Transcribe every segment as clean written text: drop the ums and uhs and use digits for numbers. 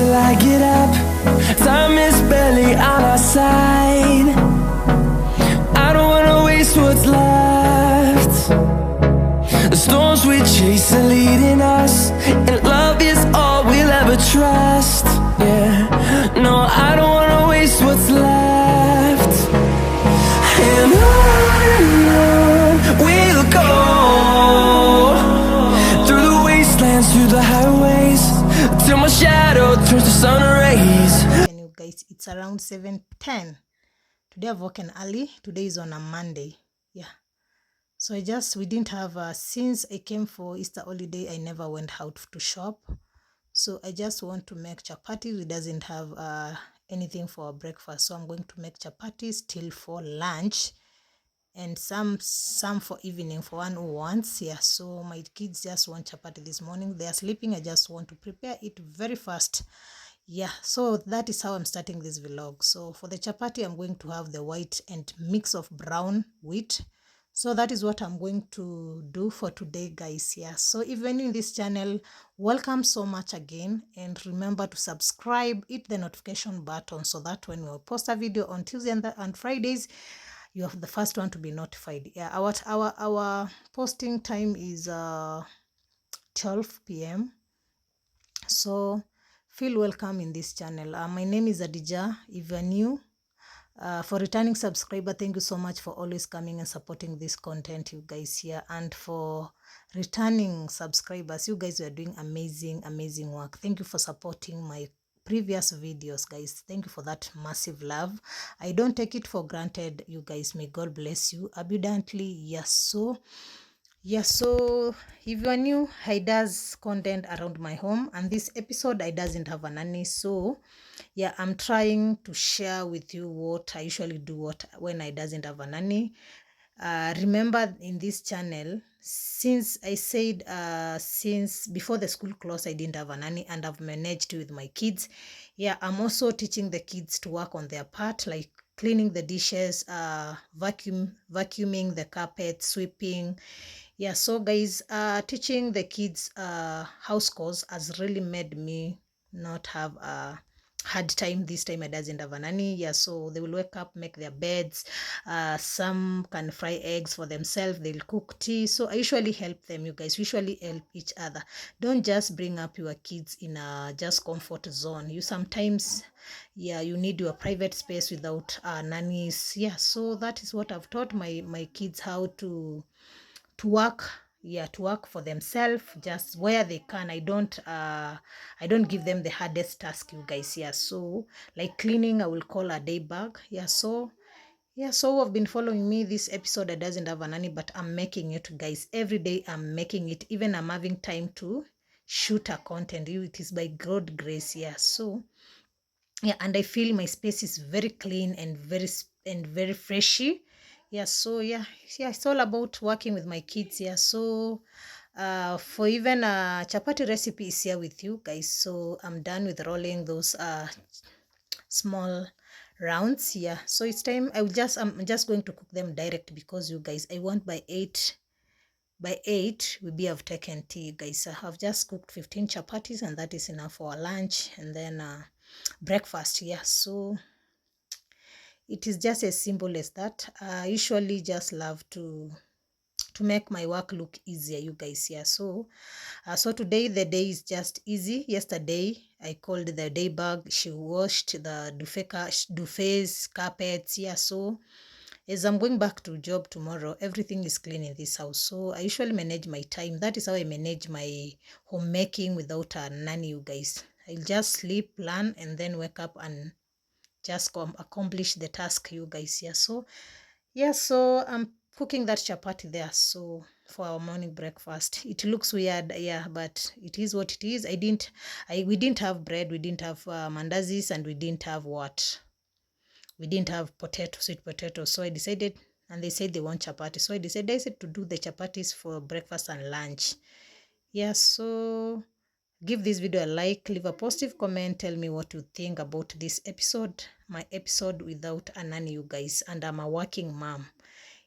till I get up. Time is barely on our side. I don't wanna waste what's left. The storms we chase are leading us, and love is all we'll ever trust. Yeah, no, I don't wanna waste what's left. And on we'll go, through the wastelands, through the highways, till my shadow turns to sun rays. And you guys, it's around 7:10. Today I've woken early. Today is on a Monday. Yeah. So we didn't have, since I came for Easter holiday, I never went out to shop. So I just want to make chapati. We doesn't have anything for breakfast. So I'm going to make chapati still for lunch. And some for evening for one who wants. Yeah, so my kids just want chapati this morning. They are sleeping. I just want to prepare it very fast. Yeah, so that is how I'm starting this vlog. So for the chapati, I'm going to have the white and mix of brown wheat. So that is what I'm going to do for today, guys. Yeah, so if you're new in this channel, welcome so much again, and remember to subscribe, hit the notification button so that when we post a video on Tuesday and Fridays, you are the first one to be notified. Yeah, our posting time is 12 p.m. so feel welcome in this channel. My name is Adija. If you're new, for returning subscriber, thank you so much for always coming and supporting this content, you guys here. And for returning subscribers, you guys are doing amazing work. Thank you for supporting my previous videos, guys. Thank you for that massive love. I don't take it for granted, you guys. May God bless you abundantly. Yes, so if you are new, I does content around my home, and this episode I doesn't have a nanny. So yeah, I'm trying to share with you what I usually do when I doesn't have a nanny. Remember, in this channel, since I said since before the school closed, I didn't have a nanny, and I've managed with my kids. Yeah, I'm also teaching the kids to work on their part, like cleaning the dishes, vacuuming the carpet, sweeping. Yeah, so guys, teaching the kids house chores has really made me not have a hard time. This time I doesn't have a nanny. Yeah, so they will wake up, make their beds, some can fry eggs for themselves, they'll cook tea. So I usually help them, you guys. Usually help each other. Don't just bring up your kids in a just comfort zone. You sometimes, yeah, you need your private space without nannies. Yeah, so that is what I've taught my kids, how to work. Yeah, to work for themselves, just where they can. I don't give them the hardest task, you guys. Yeah, so like cleaning, I will call a day bag. Yeah, so who have been following me, this episode I doesn't have a nanny, but I'm making it, guys. Every day I'm making it. Even I'm having time to shoot a content. It is by God grace. Yeah, so yeah, and I feel my space is very clean and very freshy. Yeah, so yeah, it's all about working with my kids. Yeah, so for even a chapati recipe is here with you guys. So I'm done with rolling those small rounds. Yeah, so it's time. I'm just going to cook them direct, because you guys, I want by 8 we be have taken tea, guys. I have just cooked 15 chapatis, and that is enough for our lunch, and then breakfast. Yeah, so it is just as simple as that. I usually just love to make my work look easier, you guys. Yeah, so today the day is just easy. Yesterday I called the day bag, she washed the duffets, carpets. Yeah, so as I'm going back to job tomorrow, everything is clean in this house. So I usually manage my time. That is how I manage my homemaking without a nanny, you guys. I'll just sleep, plan, and then wake up and just accomplish the task, you guys. Yeah, so so I'm cooking that chapati there, so for our morning breakfast. It looks weird, yeah, but it is what it is. We didn't have bread, we didn't have mandazis, and we didn't have sweet potato. So I decided, and they said they want chapati, so I decided to do the chapatis for breakfast and lunch. Yeah, so give this video a like, leave a positive comment, tell me what you think about this episode, my episode without a nanny, you guys. And I'm a working mom.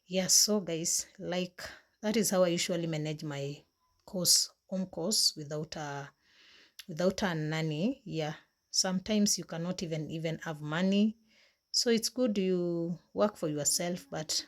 Yeah, so guys, like, that is how I usually manage my home course without a nanny. Yeah, Sometimes you cannot even have money, so it's good you work for yourself. But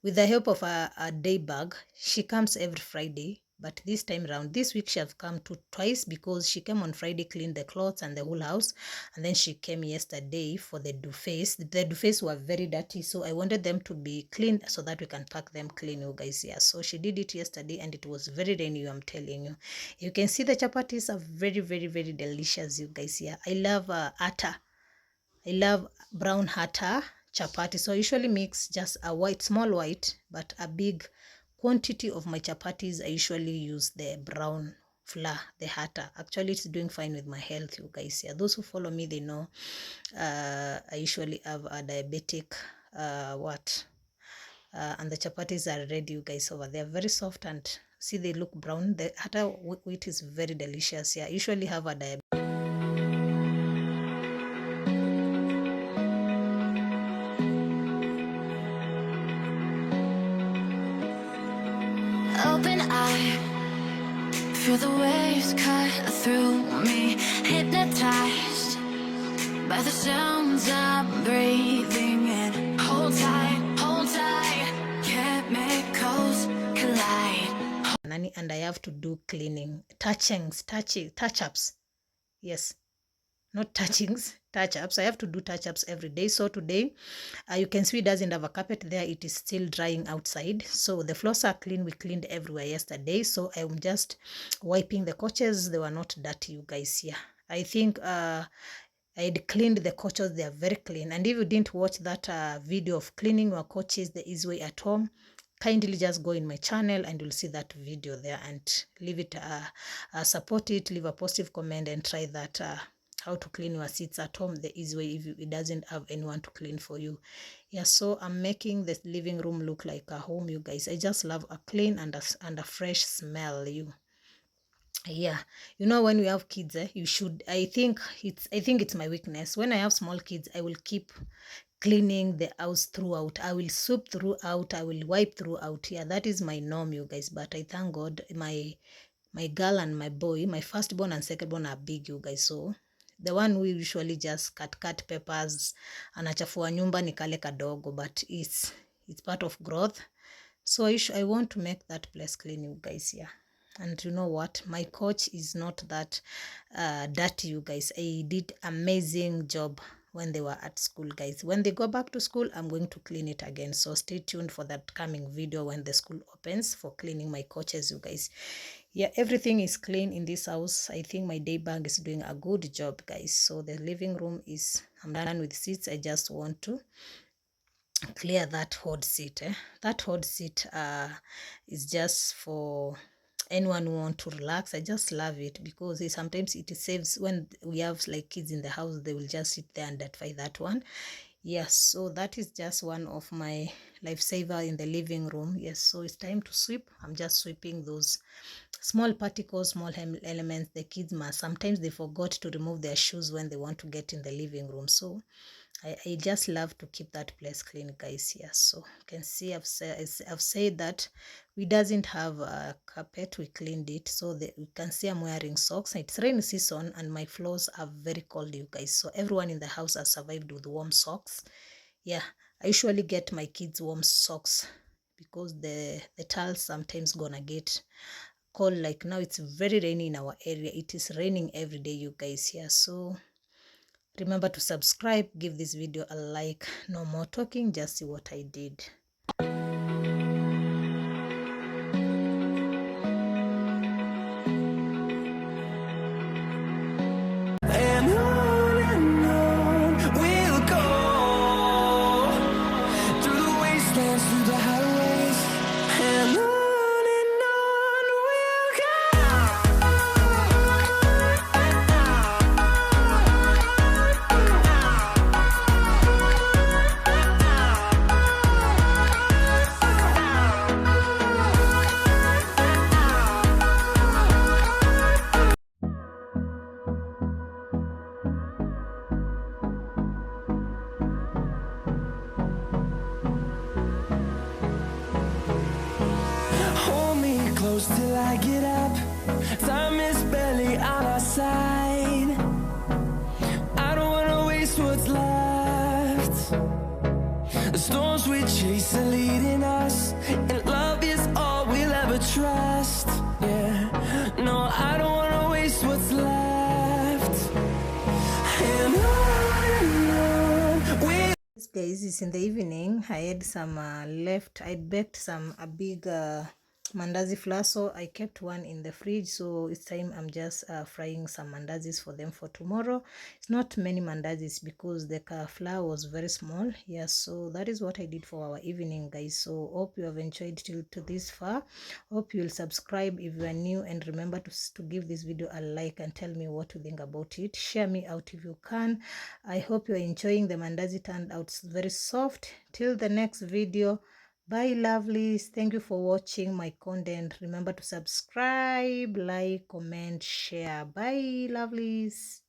with the help of a day bag, she comes every Friday. But this time around, this week, she have come twice, because she came on Friday, cleaned the clothes and the whole house. And then she came yesterday for the duvets. The duvets were very dirty, so I wanted them to be cleaned so that we can pack them clean, you guys. Yeah, so she did it yesterday, and it was very rainy, I'm telling you. You can see the chapatis are very delicious, you guys. Yeah, I love atta. I love brown atta chapati. So I usually mix just a small white, but a big quantity of my chapatis, I usually use the brown flour, the atta. Actually, it's doing fine with my health, you guys. Yeah, those who follow me, they know I usually have a diabetic and the chapatis are ready, you guys. Over there, very soft, and see, they look brown. The atta wheat is very delicious. Yeah, I usually have a diabetic. Open eye, feel the waves cut through me, hypnotized by the sounds I'm breathing in. Hold tight, chemicals collide. And I have to do cleaning, touch-ups. Yes, not touchings, touch-ups. I have to do touch-ups every day. So today, you can see it doesn't have a carpet there. It is still drying outside. So the floors are clean. We cleaned everywhere yesterday. So I'm just wiping the couches. They were not dirty, you guys. Here, I think I had cleaned the couches. They are very clean. And if you didn't watch that video of cleaning your couches the easy way at home, kindly just go in my channel and you'll see that video there, and leave it, support it, leave a positive comment, and try that how to clean your seats at home the easy way if it doesn't have anyone to clean for you. Yeah, so I'm making the living room look like a home, you guys. I just love a clean and a fresh smell. Yeah, you know, when we have kids, you should, I think it's my weakness. When I have small kids, I will keep cleaning the house throughout. I will sweep throughout, I will wipe throughout. Yeah, that is my norm, you guys. But I thank God my girl and my boy, my firstborn and secondborn, are big, you guys. So the one who usually just cut peppers, anachafua nyumba ni kale kadogo, but it's part of growth. So I want to make that place clean, you guys. Yeah. And you know what, my couch is not that dirty, you guys. I did amazing job when they were at school, guys. When they go back to school, I'm going to clean it again. So stay tuned for that coming video when the school opens, for cleaning my couches, you guys. Yeah, everything is clean in this house. I think my day bag is doing a good job, guys. So the living room is, I'm done with seats. I just want to clear that hot seat. That hot seat is just for anyone who want to relax. I just love it because sometimes it saves, when we have like kids in the house, they will just sit there and identify that one. Yes, so that is just one of my lifesaver in the living room. Yes, so it's time to sweep. I'm just sweeping those small particles, small elements. The kids sometimes they forgot to remove their shoes when they want to get in the living room. So I just love to keep that place clean, guys. Yes, so you can see I've said that we doesn't have a carpet. We cleaned it, so you can see I'm wearing socks. It's rainy season and my floors are very cold, you guys. So everyone in the house has survived with warm socks. Yeah, I usually get my kids warm socks because the tiles sometimes gonna get cold. Like now, it's very rainy in our area. It is raining every day, you guys. Yeah, so remember to subscribe, give this video a like. No more talking, just see what I did. And on we'll go, through the wastelands, through the highways, and on we'll go. Hold me close till I get up. Time is barely on our side. guys, it's in the evening. I had some left. I baked some a big mandazi flour, so I kept one in the fridge. So it's time I'm just frying some mandazis for them for tomorrow. It's not many mandazis because the flour was very small. Yeah, so that is what I did for our evening, guys. So hope you have enjoyed till to this far. Hope you'll subscribe if you are new, and remember to give this video a like and tell me what you think about it. Share me out if you can. I hope you're enjoying the mandazi. Turned out very soft. Till the next video, bye lovelies. Thank you for watching my content. Remember to subscribe, like, comment, share. Bye lovelies.